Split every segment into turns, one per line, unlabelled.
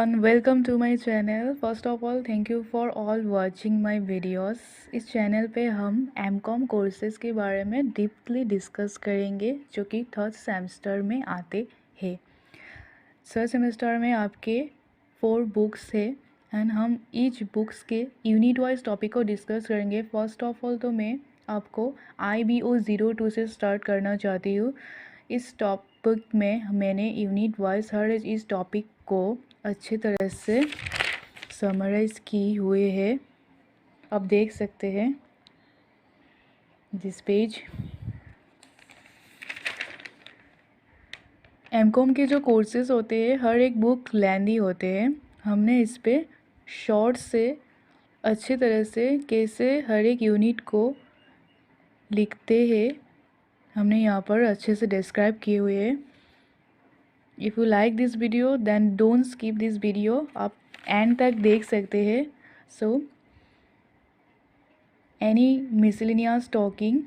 everyone, welcome to my channel. First of all, thank you for all watching my videos. इस channel पे हम MCom courses के बारे में डीपली डिस्कस करेंगे जो कि थर्ड सेमेस्टर में आते हैं। थर्ड सेमेस्टर में आपके 4 बुक्स है एंड हम ईच बुक्स के यूनिट वाइज टॉपिक को डिस्कस करेंगे। फर्स्ट ऑफ ऑल तो मैं आपको IBO 02 से स्टार्ट करना चाहती हूँ। इस टॉपिक में मैंने यूनिट वाइज हर इस टॉपिक को अच्छी तरह से समराइज़ की हुए है। आप देख सकते हैं दिस पेज। एमकॉम के जो कोर्सेज होते हैं हर एक बुक लेंदी होते हैं। हमने इस पे शॉर्ट से अच्छी तरह से कैसे हर एक यूनिट को लिखते हैं हमने यहाँ पर अच्छे से डिस्क्राइब किए हुए हैं। If you like this video then don't skip this video, आप एंड तक देख सकते हैं। सो एनी मिसलेनियस टॉकिंग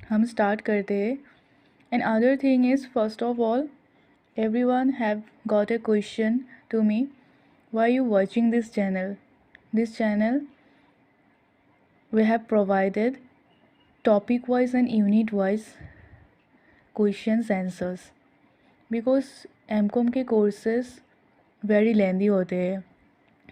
हम स्टार्ट करते हैं। And other thing is first of all everyone have got a question to me, why you watching this channel we have provided topic wise and unit wise questions answers because MCom के courses very lengthy होते हैं।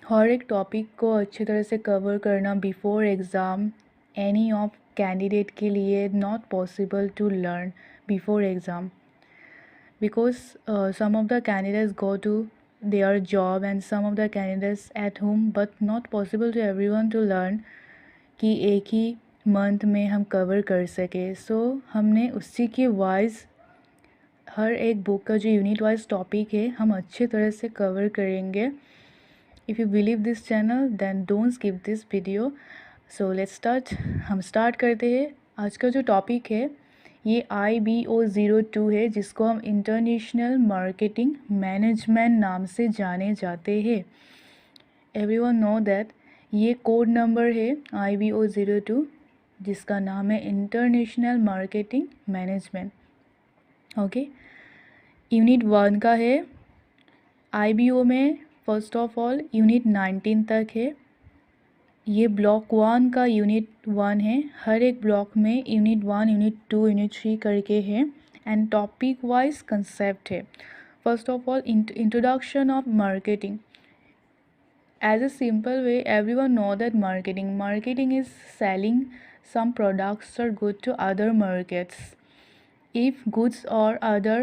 हर एक topic को अच्छी तरह से cover करना before exam any of candidate के लिए not possible to learn before exam because some of the candidates go to their job and some of the candidates at home, but not possible to everyone to learn कि एक ही month में हम cover कर सके। सो हमने उसी के wise हर एक बुक का जो यूनिट वाइज टॉपिक है हम अच्छी तरह से कवर करेंगे। If you believe this channel then don't skip this video. So let's start. हम स्टार्ट करते हैं। आज का जो टॉपिक है ये IBO 02 है जिसको हम इंटरनेशनल मार्केटिंग मैनेजमेंट नाम से जाने जाते हैं। एवरीवन नो दैट ये कोड नंबर है IBO 02 जिसका नाम है international marketing management. Okay, unit 1 का है। IBO में फर्स्ट ऑफ ऑल यूनिट 19 तक है। ये ब्लॉक 1 का यूनिट 1 है। हर एक ब्लॉक में यूनिट 1, यूनिट 2, यूनिट 3 करके है एंड टॉपिक वाइज कंसेप्ट है। First of all introduction of marketing. As a simple way everyone know that marketing is selling some products or good to other markets. If goods or other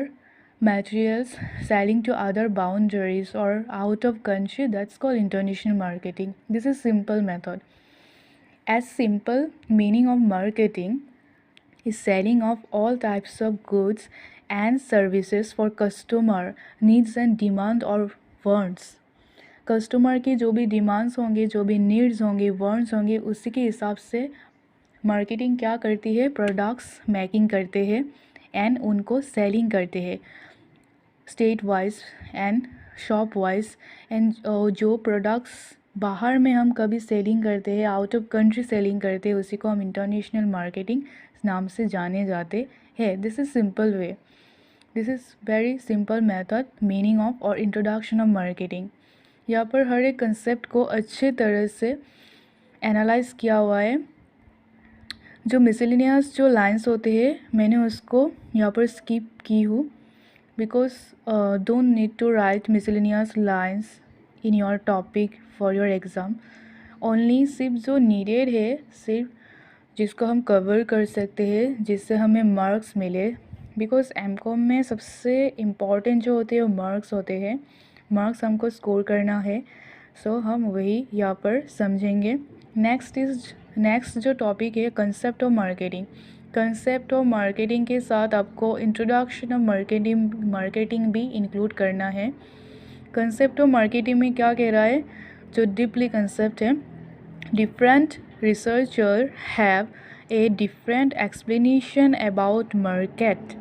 materials selling to other boundaries or out of country, that's called international marketing. This is simple method. As simple meaning of marketing is selling of all types of goods and services for customer needs and demand or wants. Customer की जो भी demands होंगे, जो भी needs होंगे, wants होंगे, उसी के हिसाब से मार्केटिंग क्या करती है, प्रोडक्ट्स मेकिंग करते हैं एंड उनको सेलिंग करते हैं state wise and shop wise. And जो प्रोडक्ट्स बाहर में हम कभी सेलिंग करते हैं, आउट ऑफ कंट्री सेलिंग करते हैं, उसी को हम इंटरनेशनल मार्केटिंग नाम से जाने जाते हैं। This is simple way, this is very simple method meaning of और इंट्रोडक्शन ऑफ मार्केटिंग। यहाँ पर हर एक कंसेप्ट को अच्छे तरह से एनालाइज किया हुआ है। जो मिसलेनियस जो लाइंस होते हैं मैंने उसको यहाँ पर स्किप की हूँ because don't need to write miscellaneous lines in your topic for your exam. Only सिर्फ जो नीडेड है, सिर्फ जिसको हम कवर कर सकते हैं जिससे हमें मार्क्स मिले। बिकॉज एमकॉम में सबसे इम्पॉर्टेंट जो होते हैं वो मार्क्स होते हैं। मार्क्स हमको स्कोर करना है। सो हम वही यहाँ पर समझेंगे। नेक्स्ट जो टॉपिक है concept of marketing. Concept of marketing के साथ आपको इंट्रोडक्शन ऑफ मार्केटिंग भी इंक्लूड करना है। कंसेप्ट ऑफ मार्केटिंग में क्या कह रहा है, जो डीपली कंसेप्ट है, different researcher have a different explanation about market.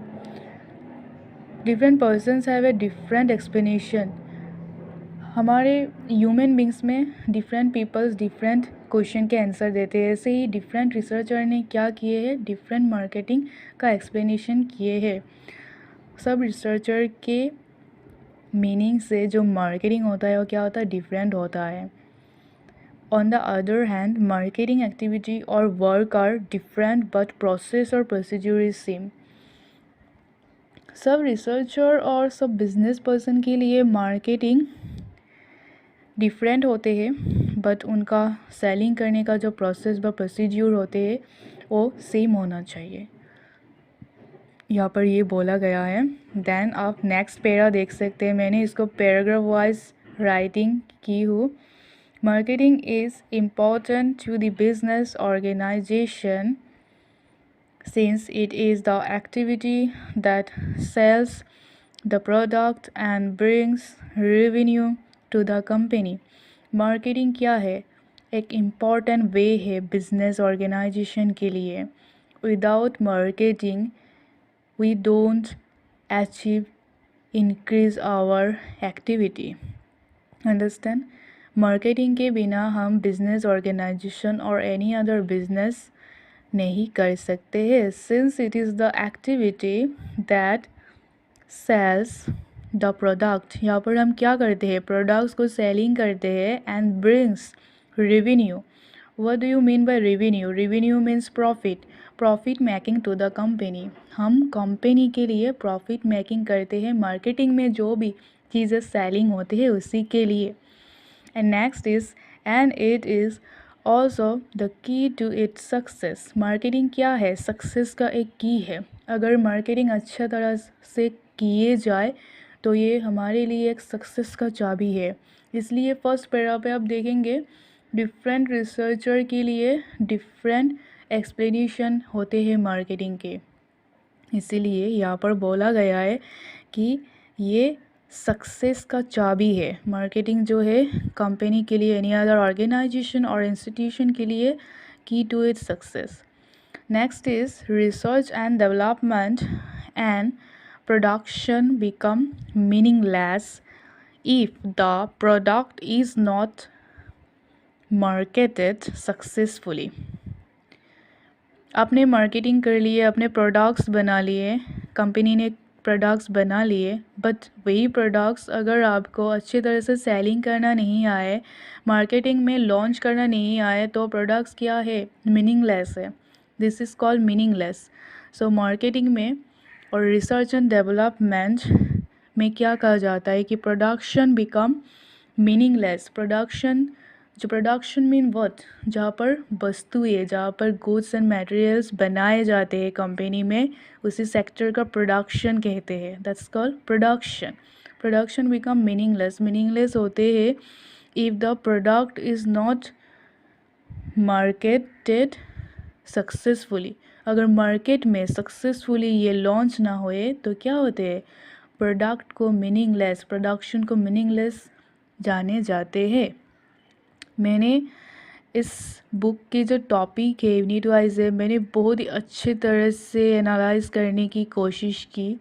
Different persons have a different explanation. हमारे ह्यूमन बींग्स में डिफरेंट पीपल्स डिफरेंट क्वेश्चन के आंसर देते हैं। ऐसे ही डिफरेंट रिसर्चर ने क्या किए हैं, डिफरेंट मार्केटिंग का एक्सप्लेनेशन किए हैं। सब रिसर्चर के मीनिंग से जो मार्केटिंग होता है वो क्या होता है, डिफरेंट होता है. On the other hand, marketing activity or work are different but process or procedure is same. सब रिसर्चर और सब बिजनेस पर्सन के लिए मार्केटिंग डिफरेंट होते हैं, बट उनका सेलिंग करने का जो प्रोसेस व प्रोसीड्यूर होते हैं वो सेम होना चाहिए. यहाँ पर ये बोला गया है. देन आप नेक्स्ट पैरा देख सकते हैं. मैंने इसको पैराग्राफ वाइज राइटिंग की हूँ. Marketing is important to the business organisation since it is the activity that sells the product and brings revenue to the company. Marketing क्या है? एक इम्पॉर्टेंट वे है बिजनेस ऑर्गेनाइजेशन के लिए. Without marketing we don't achieve increase our activity. Understand? Marketing के बिना हम business organisation और एनी अदर बिजनेस नहीं कर सकते हैं. Since it is the activity that sales the product. यहाँ पर हम क्या करते हैं? प्रोडक्ट्स को सेलिंग करते हैं. And brings revenue. What do you mean by revenue? Revenue means profit. Profit making to the company. हम कंपनी के लिए प्रॉफिट मेकिंग करते हैं मार्केटिंग में जो भी चीज़ें सेलिंग होती है उसी के लिए. And next is and it is also the key to its success. Marketing क्या है? सक्सेस का एक की है. अगर मार्केटिंग अच्छा तरह से किए जाए तो ये हमारे लिए एक सक्सेस का चाबी है. इसलिए फर्स्ट पैरा पे आप देखेंगे डिफरेंट रिसर्चर के लिए डिफरेंट एक्सप्लेनेशन होते हैं मार्केटिंग के. इसीलिए यहाँ पर बोला गया है कि ये सक्सेस का चाबी है. मार्केटिंग जो है कंपनी के लिए, एनी अदर ऑर्गेनाइजेशन और इंस्टीट्यूशन के लिए key to its success. Next is research and development and production become meaningless if the product is not marketed successfully. आपने मार्केटिंग कर लिए, अपने प्रोडक्ट्स बना लिए, कंपनी ने प्रोडक्ट्स बना लिए, बट वही प्रोडक्ट्स अगर आपको अच्छी तरह से सेलिंग करना नहीं आए, मार्केटिंग में लॉन्च करना नहीं आए, तो प्रोडक्ट्स क्या है? मीनिंगलेस है. This is called meaningless. So marketing में और रिसर्च एंड डेवलपमेंट में क्या कहा जाता है कि production become meaningless. Production mean what? जहाँ पर वस्तुएं, जहाँ पर गुड्स एंड मटेरियल्स बनाए जाते हैं कंपनी में, उसी सेक्टर का प्रोडक्शन कहते हैं. That's called production. Production become meaningless. Meaningless होते हैं if the product is not marketed successfully. अगर मार्केट में सक्सेसफुली ये लॉन्च ना होए तो क्या होते हैं? प्रोडक्ट को मीनिंगलेस, प्रोडक्शन को मीनिंगलेस जाने जाते हैं. मैंने इस बुक की जो टॉपिक है यूनिट वाइज है, मैंने बहुत ही अच्छी तरह से एनालाइज करने की कोशिश की.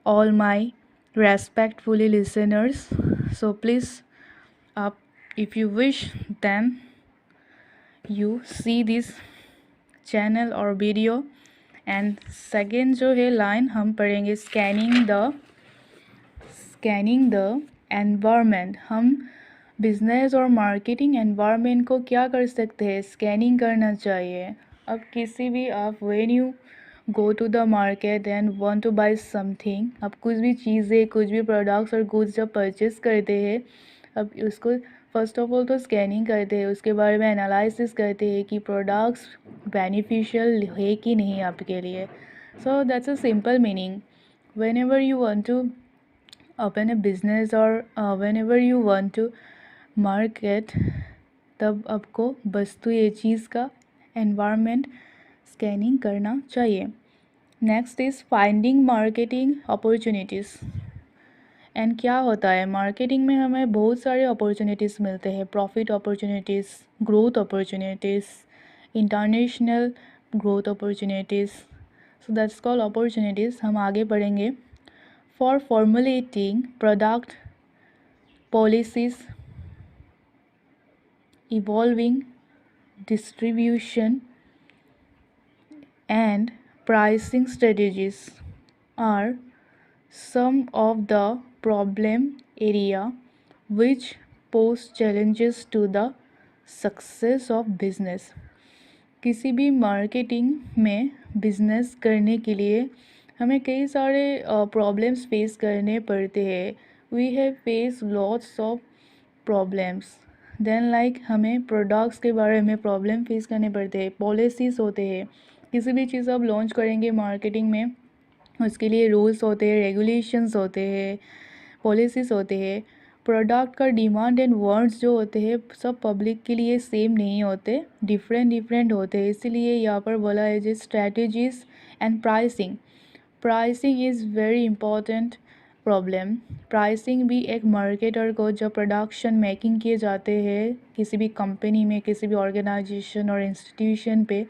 All my respectfully listeners, so please आप if you wish then you see this channel और वीडियो. एंड सेकेंड जो है लाइन हम पढ़ेंगे स्कैनिंग द एनवायरनमेंट. हम बिजनेस और मार्केटिंग एनवायरनमेंट को क्या कर सकते हैं? स्कैनिंग करना चाहिए. अब किसी भी आप when you go to the market and want to buy something, आप कुछ भी चीज़ें, कुछ भी प्रोडक्ट्स और गुड्स जब परचेस करते हैं, अब उसको फर्स्ट ऑफ ऑल तो स्कैनिंग करते हैं, उसके बारे में एनालिसिस करते हैं कि प्रोडक्ट्स बेनिफिशियल है कि नहीं आपके लिए. So that's a simple meaning. When you want to open a business और when you want to market, तब आपको वस्तु ये चीज़ का एनवायरनमेंट स्कैनिंग करना चाहिए. Next is finding marketing opportunities. And क्या होता है मार्केटिंग में? हमें बहुत सारे अपॉर्चुनिटीज़ मिलते हैं. Profit opportunities, growth opportunities, international growth opportunities. So that's called opportunities. हम आगे पढ़ेंगे. For formulating product policies, evolving distribution and pricing strategies are some of the problem area which pose challenges to the success of business. किसी भी marketing में business करने के लिए हमें कई सारे प्रॉब्लम्स फेस करने पड़ते हैं। We have face lots of problems. Then like हमें प्रोडक्ट्स के बारे में प्रॉब्लम फेस करने पड़ते हैं, पॉलिसीज़ होते हैं। किसी भी चीज़ आप लॉन्च करेंगे मार्केटिंग में, उसके लिए रूल्स होते हैं, रेगुलेशंस होते हैं, पॉलिसीज़ होते हैं। प्रोडक्ट का डिमांड एंड वांट्स जो होते हैं सब पब्लिक के लिए सेम नहीं होते, डिफरेंट होते हैं। इसीलिए यहाँ पर बोला है जो strategies and pricing. Pricing is very important problem. Pricing भी एक मार्केटर को जब प्रोडक्शन मेकिंग किए जाते हैं किसी भी कंपनी में, किसी भी ऑर्गेनाइजेशन और इंस्टीट्यूशन पे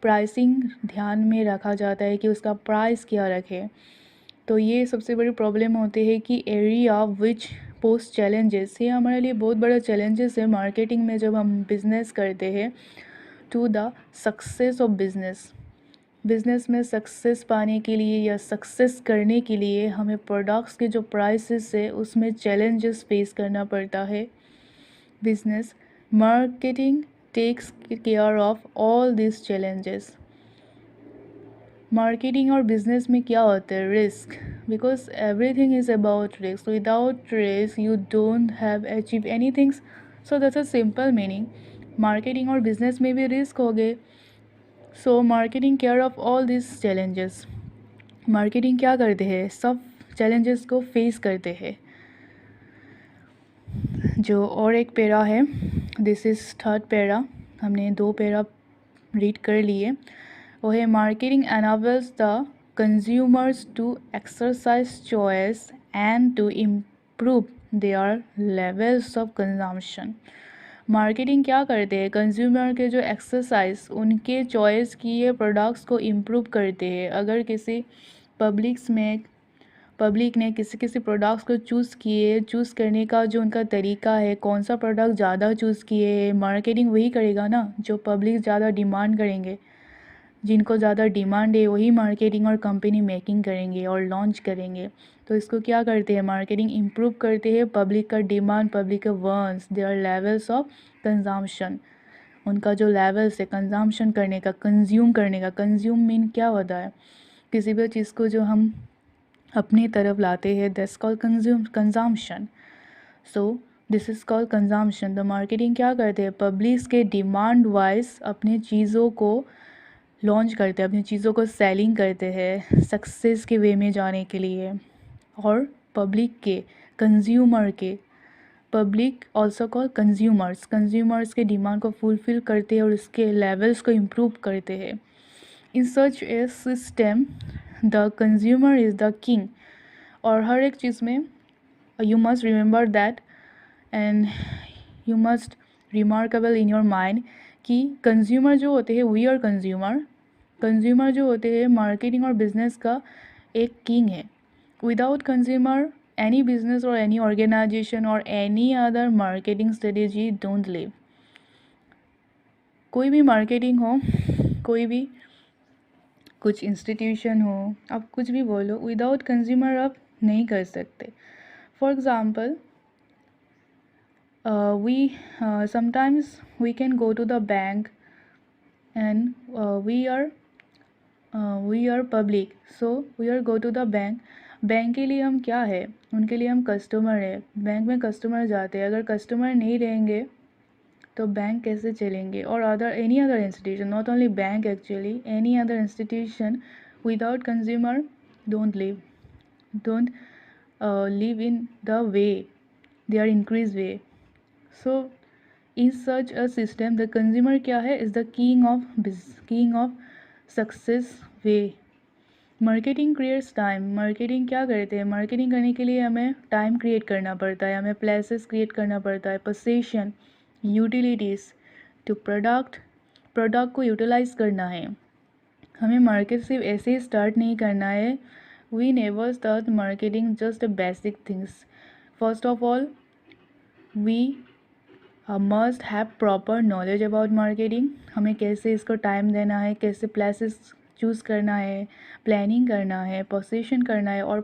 प्राइसिंग ध्यान में रखा जाता है कि उसका प्राइस क्या रखे। तो ये सबसे बड़ी प्रॉब्लम होती है कि एरिया विच पोस्ट चैलेंजेस, ये हमारे लिए बहुत बड़ा चैलेंजेस है मार्केटिंग में जब हम बिज़नेस करते हैं to the success of business. Business में सक्सेस पाने के लिए या सक्सेस करने के लिए हमें प्रोडक्ट्स के जो प्राइसेस है उसमें चैलेंजेस फेस करना पड़ता है। Business marketing takes care of all this challenges. Marketing और बिजनेस में क्या होता है? Risk, because everything is about risk. Without risk you don't have achieve anything. So that's a simple meaning. Marketing और business में भी रिस्क हो गए। So marketing care of all this challenges. Marketing क्या करते हैं? सब चैलेंजेस को फेस करते हैं। जो और एक पैरा है, दिस इज़ थर्ड पैरा, हमने 2 पैरा रीड कर लिए। वो है marketing enables the consumers to exercise choice and to improve their levels of consumption. Marketing क्या करते हैं? कंज्यूमर के जो एक्सरसाइज, उनके चॉइस किए प्रोडक्ट्स को इम्प्रूव करते हैं। अगर किसी पब्लिक ने किसी प्रोडक्ट्स को चूज़ करने का जो उनका तरीका है, कौन सा प्रोडक्ट ज़्यादा चूज़ किए है, मार्केटिंग वही करेगा ना जो पब्लिक ज़्यादा डिमांड करेंगे। जिनको ज़्यादा डिमांड है वही मार्केटिंग और कंपनी मेकिंग करेंगे और लॉन्च करेंगे। तो इसको क्या करते हैं? मार्केटिंग इम्प्रूव करते हैं पब्लिक का डिमांड, पब्लिक का wants, their levels of consumption. उनका जो लेवल्स है कंजम्पशन करने का, कंज्यूम करने का। कंज्यूम मीन क्या होता है? किसी भी चीज़ को जो हम अपनी तरफ लाते हैं, that's called consumption. So this is called consumption. The marketing क्या करते हैं? पब्लिक के डिमांड वाइज अपनी चीज़ों को लॉन्च करते हैं, अपनी चीज़ों को सेलिंग करते हैं सक्सेस के वे में जाने के लिए। और पब्लिक के, कंज्यूमर के, पब्लिक ऑल्सो कॉल कंज्यूमर्स के डिमांड को फुलफ़िल करते हैं और उसके लेवल्स को इम्प्रूव करते हैं। In such a system the consumer is the king. और हर एक चीज़ में you must remember that and you must remarkable in your mind कि कंज्यूमर जो होते हैं, वी आर कंज्यूमर जो होते हैं मार्केटिंग और बिजनेस का एक किंग है। विदाउट कंज्यूमर एनी बिजनेस और एनी ऑर्गेनाइजेशन और any other marketing strategy don't live. कोई भी मार्केटिंग हो, कोई भी कुछ इंस्टीट्यूशन हो, आप कुछ भी बोलो, विदाउट कंज्यूमर आप नहीं कर सकते। For example sometimes we can go to the bank and we are public, so we are go to the bank के लिए हम क्या है? उनके लिए हम कस्टमर है। बैंक में कस्टमर जाते हैं, अगर कस्टमर नहीं रहेंगे तो बैंक कैसे चलेंगे? और any other institution, not only bank actually, any other institution without consumer don't live in the way, they are increase way. So in such a system the consumer क्या है? Is the king of success way. Marketing creates time. Marketing क्या करते हैं? Marketing करने के लिए हमें time create करना पड़ता है, हमें प्लेसेस क्रिएट करना पड़ता है, पोजीशन, यूटिलिटीज़ टू प्रोडक्ट को यूटिलाइज करना है। हमें मार्केट सिर्फ ऐसे ही स्टार्ट नहीं करना है। We never start marketing just basic things. First of all we must have proper knowledge about marketing. हमें कैसे इसको टाइम देना है, कैसे प्लेसेस चूज़ करना है, प्लानिंग करना है, पोजीशन करना है, और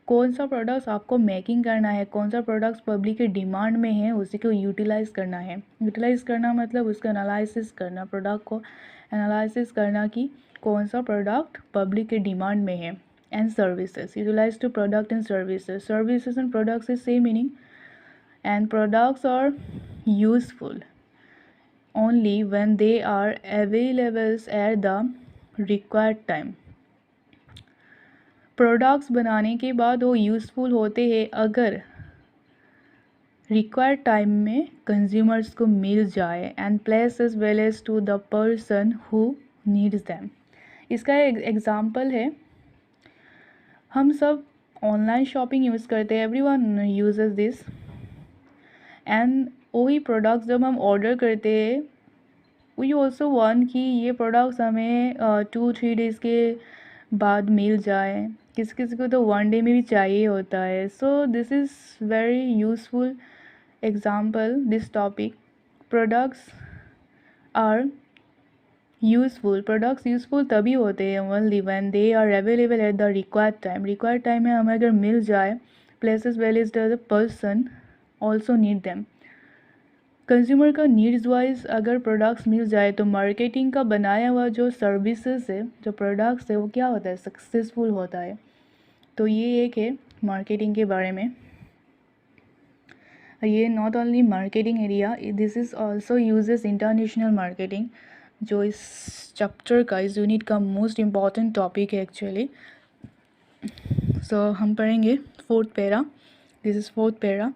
कौन सा प्रोडक्ट्स आपको मेकिंग करना है, कौन सा प्रोडक्ट्स पब्लिक के डिमांड में है, उसी को यूटिलाइज़ करना है। यूटिलाइज़ करना मतलब उसका एनालिसिस करना, प्रोडक्ट को एनालिसिस करना कि कौन सा प्रोडक्ट पब्लिक के डिमांड में है। And services, utilize to product and services, services and products is same meaning. And products are useful only when they are available at the required time। Products बनाने के बाद वो यूज़फुल होते हैं अगर रिक्वायर्ड टाइम में कंज्यूमर्स को मिल जाए and place as well as to the person who needs them. इसका एक एग्ज़ाम्पल है, हम सब ऑनलाइन शॉपिंग यूज़ करते हैं, एवरीवन यूजेस दिस। एंड वही प्रोडक्ट्स जब हम ऑर्डर करते हैं, वी ऑल्सो वांट कि ये प्रोडक्ट्स हमें 2-3 डेज़ के बाद मिल जाए, किसी किसी को तो 1 डे में भी चाहिए होता है। So this is very useful example this topic. Products are useful, products useful तभी होते हैं only when they are available at the required time. Required time में हमें अगर मिल जाए, places well is the person also need them. Consumer का needs wise अगर प्रोडक्ट्स मिल जाए तो मार्केटिंग का बनाया हुआ जो सर्विसेज है, जो प्रोडक्ट्स है, वो क्या होता है, सक्सेसफुल होता है। तो ये एक है मार्केटिंग के बारे में। ये not only marketing area, this is also uses international marketing, जो इस चैप्टर का, इस यूनिट का मोस्ट इम्पॉर्टेंट टॉपिक है एक्चुअली। सो हम पढ़ेंगे 4th para. This is 4th para.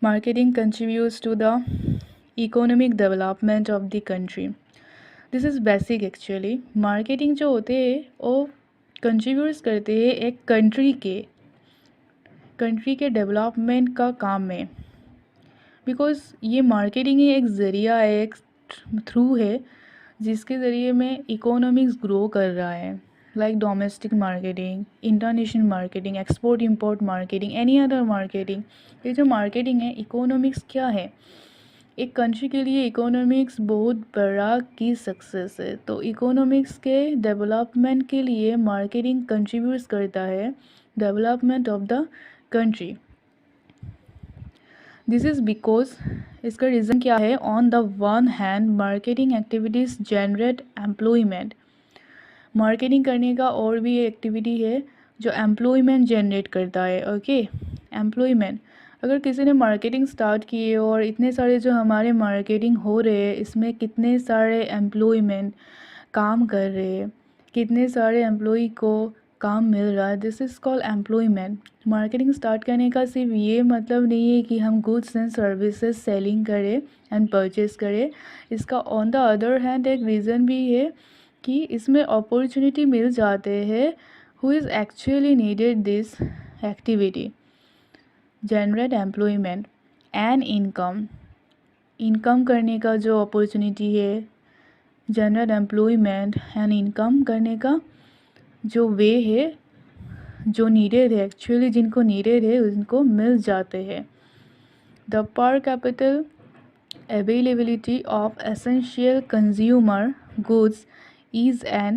Marketing contributes to the economic development of the country. This is basic actually. Marketing जो होते हैं वो कंट्रीब्यूट्स करते हैं एक कंट्री के डेवलपमेंट का काम में, बिकॉज ये मार्केटिंग ही एक ज़रिया है, एक थ्रू है जिसके ज़रिए में इकोनॉमिक्स ग्रो कर रहा है। Like domestic marketing, international marketing, export import marketing, any other marketing. ये जो मार्केटिंग है, इकोनॉमिक्स क्या है, एक कंट्री के लिए इकोनॉमिक्स बहुत बड़ा की सक्सेस है। तो इकोनॉमिक्स के डेवलपमेंट के लिए मार्केटिंग कंट्रीब्यूट्स करता है development of the country. This is because, इसका रीज़न क्या है, on the one hand marketing activities generate employment. Marketing करने का और भी एक्टिविटी है जो एम्प्लॉयमेंट जनरेट करता है। Okay, employment. अगर किसी ने मार्केटिंग स्टार्ट की है और इतने सारे जो हमारे मार्केटिंग हो रहे हैं, इसमें कितने सारे एम्प्लॉयमेंट काम कर रहे हैं, कितने सारे एम्प्लॉय को काम मिल रहा है, this is called employment. Marketing start करने का सिर्फ ये मतलब नहीं है कि हम गुड्स एंड सर्विसेज सेलिंग करें एंड परचेज करें। इसका ऑन द अदर हैंड एक रीज़न भी है कि इसमें अपॉर्चुनिटी मिल जाते हैं who is actually needed this activity, generate employment and income. Income करने का जो अपॉर्चुनिटी है, जनरेट एम्प्लॉयमेंट एंड इनकम करने का जो वे है, जो नीडेड है एक्चुअली, जिनको नीडेड है उनको मिल जाते हैं। द पर capital availability of essential consumer goods is an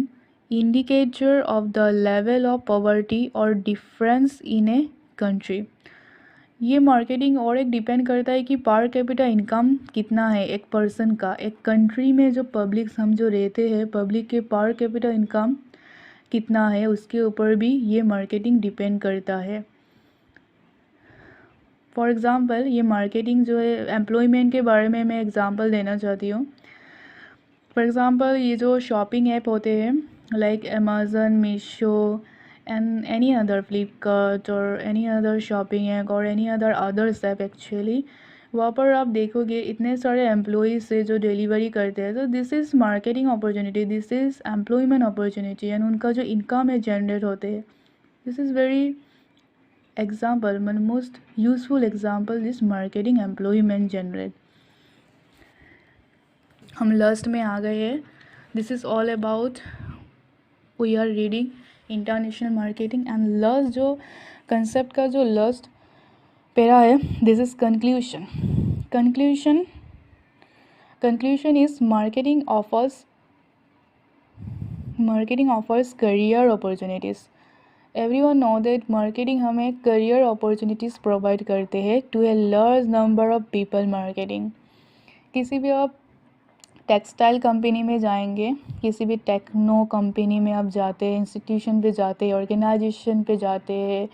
indicator of the level of poverty or difference in a country। ये मार्केटिंग और एक डिपेंड करता है कि पर कैपिटा इनकम कितना है एक पर्सन का। एक कंट्री में जो पब्लिक हम जो रहते हैं, पब्लिक के पर कैपिटा इनकम कितना है, उसके ऊपर भी ये मार्केटिंग डिपेंड करता है। फॉर एग्ज़ाम्पल, ये मार्केटिंग जो है, एम्प्लॉयमेंट के बारे में मैं एग्ज़ाम्पल देना चाहती हूँ। फॉर एग्ज़ाम्पल, ये जो शॉपिंग ऐप होते हैं like Amazon, Meesho and any other, Flipkart और एनी अदर शॉपिंग ऐप और एनी अदर्स ऐप एक्चुअली, वहाँ पर आप देखोगे इतने सारे एम्प्लॉयज़ से जो डिलीवरी करते हैं। तो this is marketing opportunity, this is employment opportunity and उनका जो इनकम है जनरेट होते हैं। This is very example, most useful example this marketing employment generate. हम लास्ट में आ गए हैं। This is all about, we are reading international marketing and last जो कंसेप्ट का जो लास्ट पैरा है, this is conclusion. Conclusion is marketing offers career opportunities everyone know that marketing हमें करियर अपॉर्चुनिटीज़ प्रोवाइड करते हैं to a large number of people. Marketing किसी भी आप टेक्सटाइल कंपनी में जाएंगे, किसी भी टेक्नो कंपनी में आप जाते हैं, इंस्टीट्यूशन पे जाते हैं, ऑर्गेनाइजेशन पे जाते हैं,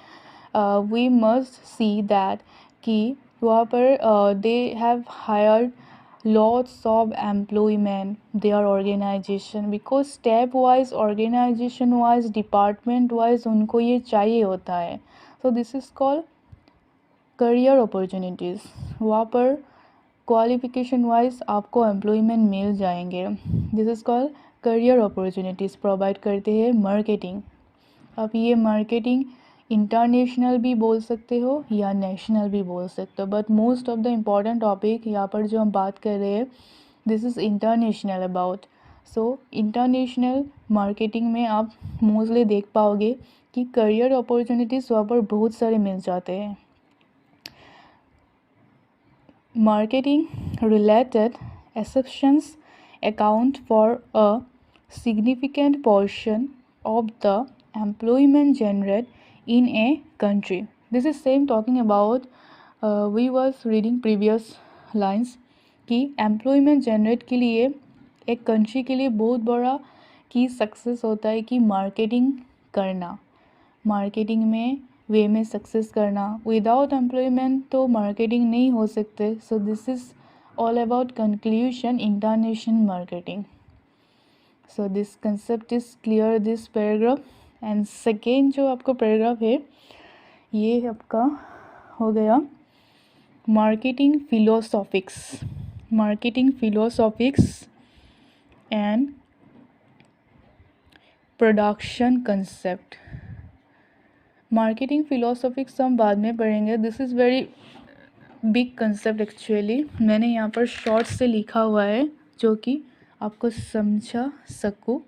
वी मस्ट सी दैट कि वहाँ पर they have hired lots of employment their organization because step wise organization wise department wise उनको ये चाहिए होता है। so this is called career opportunities। वहाँ पर क्वालिफिकेशन वाइज आपको एम्प्लॉयमेंट मिल जाएंगे। This is called career opportunities provide करते हैं मार्केटिंग। अब ये मार्केटिंग इंटरनेशनल भी बोल सकते हो या नेशनल भी बोल सकते हो, but most of the important topic यहाँ पर जो हम बात कर रहे हैं this is international about. So international marketing में आप मोस्टली देख पाओगे कि करियर अपॉर्चुनिटीज़ वहाँ पर बहुत सारे मिल जाते हैं। Marketing related exceptions account for a significant portion of the employment generated in a country. This is same talking about we was reading previous lines कि employment generate के लिए एक country के लिए बहुत बड़ा की सक्सेस होता है कि मार्केटिंग करना, मार्केटिंग में वे में सक्सेस करना। विदाउट एम्प्लॉयमेंट तो मार्केटिंग नहीं हो सकते। So this is all about conclusion international marketing. So this concept is clear this paragraph. And second जो आपका पैराग्राफ है ये आपका हो गया marketing philosophics. Marketing philosophics and production concept. Marketing philosophics हम बाद में पढ़ेंगे। This is very big concept actually. मैंने यहाँ पर शॉर्ट से लिखा हुआ है जो कि आपको समझा सकूँ।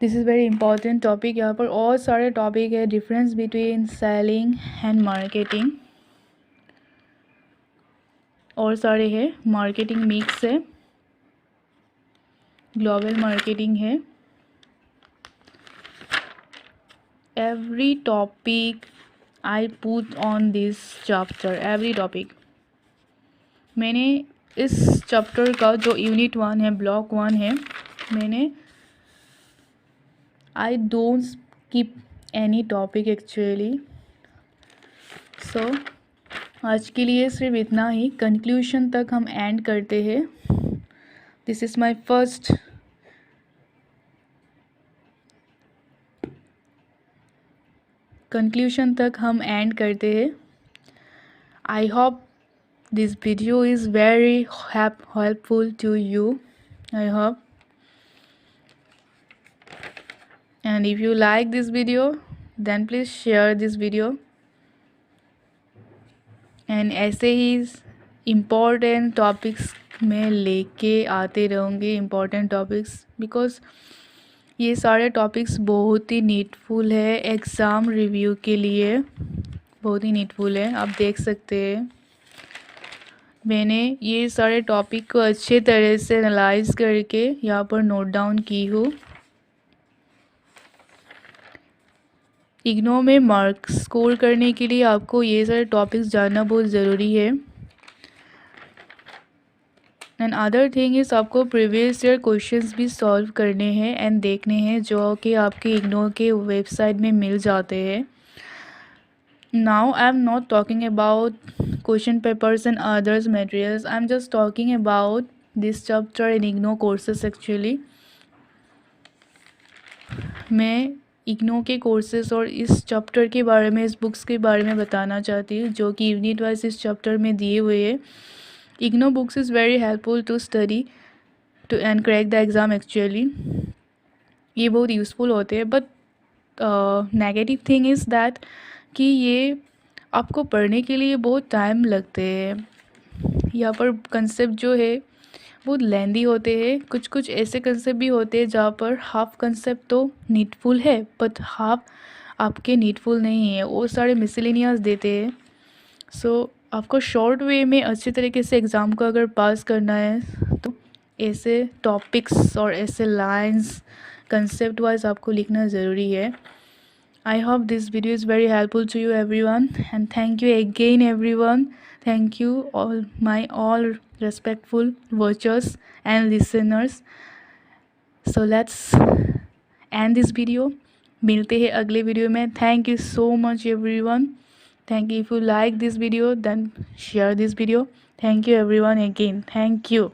This is very important topic. यहाँ पर और सारे टॉपिक है, difference between selling and marketing और सारे है। मार्केटिंग मिक्स है, ग्लोबल मार्केटिंग है। every topic I put on this chapter, every topic। मैंने इस चैप्टर का जो यूनिट 1 है, ब्लॉक 1 है, मैंने I don't skip any topic actually. So आज के लिए सिर्फ इतना ही। कंक्लूशन तक हम एंड करते हैं। This is my first conclusion तक हम एंड करते हैं। I hope this video is very helpful to you, I hope. And if you like this video then please share this video। and ऐसे ही important topics में लेके आते रहूँगी, important topics, because ये सारे टॉपिक्स बहुत ही नीडफुल है एग्ज़ाम रिव्यू के लिए, बहुत ही नीडफुल है। आप देख सकते हैं मैंने ये सारे टॉपिक को अच्छे तरह से एनालाइज करके यहाँ पर नोट डाउन की हूँ। इग्नो में मार्क स्कोर करने के लिए आपको ये सारे टॉपिक्स जानना बहुत ज़रूरी है। एंड अदर थिंग इज़ आपको प्रीवियस ईयर क्वेश्चंस भी सॉल्व करने हैं एंड देखने हैं जो कि आपके इग्नो के वेबसाइट में मिल जाते हैं। Now I am not talking about question papers and others materials, I am just talking about this chapter in IGNOU courses. Actually मैं इग्नो के कोर्सेज और इस चैप्टर के बारे में, इस बुक्स के बारे में बताना चाहती हूँ जो कि यूनिट वाइज इस चैप्टर में दिए हुए हैं। IGNOU books is very helpful to study to and crack the exam. Actually ये बहुत यूज़फुल होते हैं, but negative thing is that कि ये आपको पढ़ने के लिए बहुत टाइम लगते हैं। यहाँ पर कंसेप्ट जो है बहुत लेंदी होते हैं। कुछ कुछ ऐसे कंसेप्ट भी होते हैं जहाँ पर हाफ कंसेप्ट तो नीडफुल है बट हाफ आपके नीडफुल नहीं है, वो सारे मिसलेनियस देते हैं। सो आपको शॉर्ट वे में अच्छे तरीके से एग्ज़ाम को अगर पास करना है तो ऐसे टॉपिक्स और ऐसे लाइंस कंसेप्ट वाइज आपको लिखना ज़रूरी है। I hope this video is very helpful to you everyone, and thank you again everyone. Thank you all respectful watchers and listeners. So let's end this video. मिलते हैं अगले video में. Thank you so much everyone. Thank you. If you like this video, then share this video. Thank you everyone again. Thank you.